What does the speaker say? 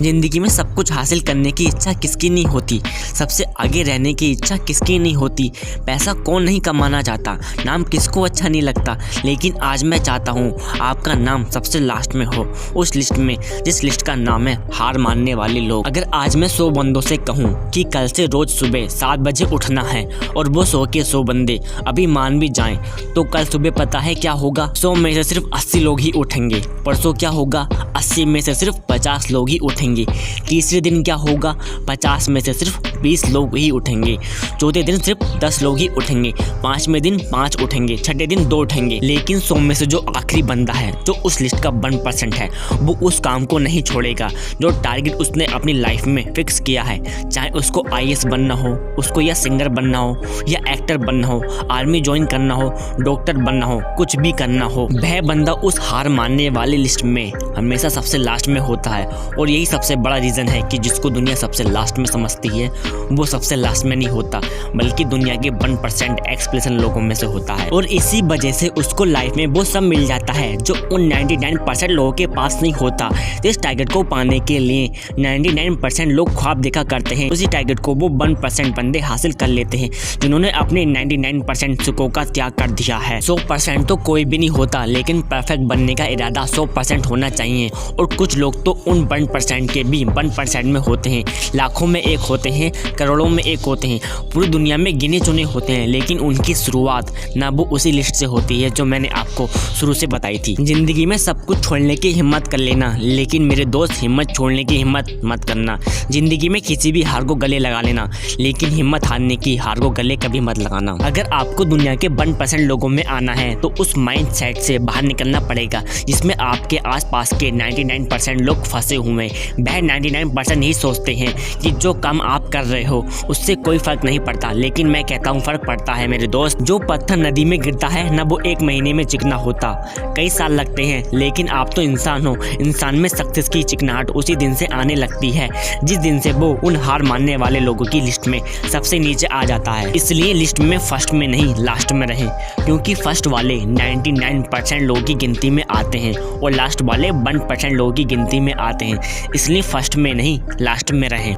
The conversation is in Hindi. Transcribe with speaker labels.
Speaker 1: जिंदगी में सब कुछ हासिल करने की इच्छा किसकी नहीं होती, सबसे आगे रहने की इच्छा किसकी नहीं होती। पैसा कौन नहीं कमाना चाहता, नाम किसको अच्छा नहीं लगता। लेकिन आज मैं चाहता हूँ आपका नाम सबसे लास्ट में हो, उस लिस्ट में जिस लिस्ट का नाम है हार मानने वाले लोग। अगर आज मैं 100 बंदों से कहूँ कि कल से रोज सुबह 7 बजे उठना है और वो 100 के 100 बंदे अभी मान भी जाएं, तो कल सुबह पता है क्या होगा? 100 में से सिर्फ 80 लोग ही उठेंगे। परसों क्या होगा? 80 में से सिर्फ 50 लोग ही उठेंगे। तीसरे दिन क्या होगा? 50 में से सिर्फ 20 लोग ही उठेंगे। चौथे दिन सिर्फ 10 लोग ही उठेंगे। 5वें दिन 5 उठेंगे। छठे दिन 2 उठेंगे। लेकिन 100 में से जो आखिरी बंदा है, जो उस लिस्ट का 1% है, वो उस काम को नहीं छोड़ेगा जो टारगेट उसने अपनी लाइफ में फिक्स किया है। चाहे उसको IAS बनना हो, उसको या सिंगर बनना हो, या एक्टर बनना हो, आर्मी ज्वाइन करना हो, डॉक्टर बनना हो, कुछ भी करना हो, वह बंदा उस हार मानने वाली लिस्ट में हमेशा सबसे लास्ट में होता है। और यही सबसे बड़ा रीज़न है कि जिसको दुनिया सबसे लास्ट में समझती है, वो सबसे लास्ट में नहीं होता, बल्कि दुनिया के 1% एक्सप्रेशन लोगों में से होता है। और इसी वजह से उसको लाइफ में वो सब मिल जाता है जो उन 99% लोगों के पास नहीं होता। इस टारगेट को पाने के लिए 99% लोग ख्वाब देखा करते हैं, उसी टारगेट को वो 1% बंदे हासिल कर लेते हैं जिन्होंने अपने 99% सुखों का त्याग कर दिया है। 100% तो कोई भी नहीं होता, लेकिन परफेक्ट बनने का इरादा 100% होना चाहिए। और कुछ लोग तो उन 1% के भी 1% में होते हैं, लाखों में एक होते हैं, करोड़ों में एक होते हैं, पूरी दुनिया में गिने चुने होते हैं। लेकिन उनकी शुरुआत ना वो उसी लिस्ट से होती है जो मैंने आपको शुरू से बताई थी। जिंदगी में सब कुछ छोड़ने की हिम्मत कर लेना, लेकिन मेरे दोस्त हिम्मत छोड़ने की हिम्मत मत करना। जिंदगी में किसी भी हार को गले लगा लेना, लेकिन हिम्मत हारने की हार को गले कभी मत लगाना। अगर आपको दुनिया के 1% लोगों में आना है तो उस माइंड सेट से बाहर निकलना पड़ेगा जिसमें आपके आसपास के 99% लोग फंसे हुए हैं। वह 99% ही सोचते हैं कि जो काम आप कर रहे हो उससे कोई फर्क नहीं पड़ता, लेकिन मैं कहता हूँ फर्क पड़ता है मेरे दोस्त। जो पत्थर नदी में गिरता है ना, वो 1 महीने में चिकना होता, कई साल लगते हैं। लेकिन आप तो इंसान हो, इंसान में सक्सेस की चिकनाहट उसी दिन से आने लगती है जिस दिन से वो उन हार मानने वाले लोगों की लिस्ट में सबसे नीचे आ जाता है। इसलिए लिस्ट में फर्स्ट में नहीं, लास्ट में रहें, क्योंकि फर्स्ट वाले 99% लोगों की गिनती में आते हैं और लास्ट वाले 1% लोगों की गिनती में आते हैं। इसलिए फर्स्ट में नहीं, लास्ट में रहें।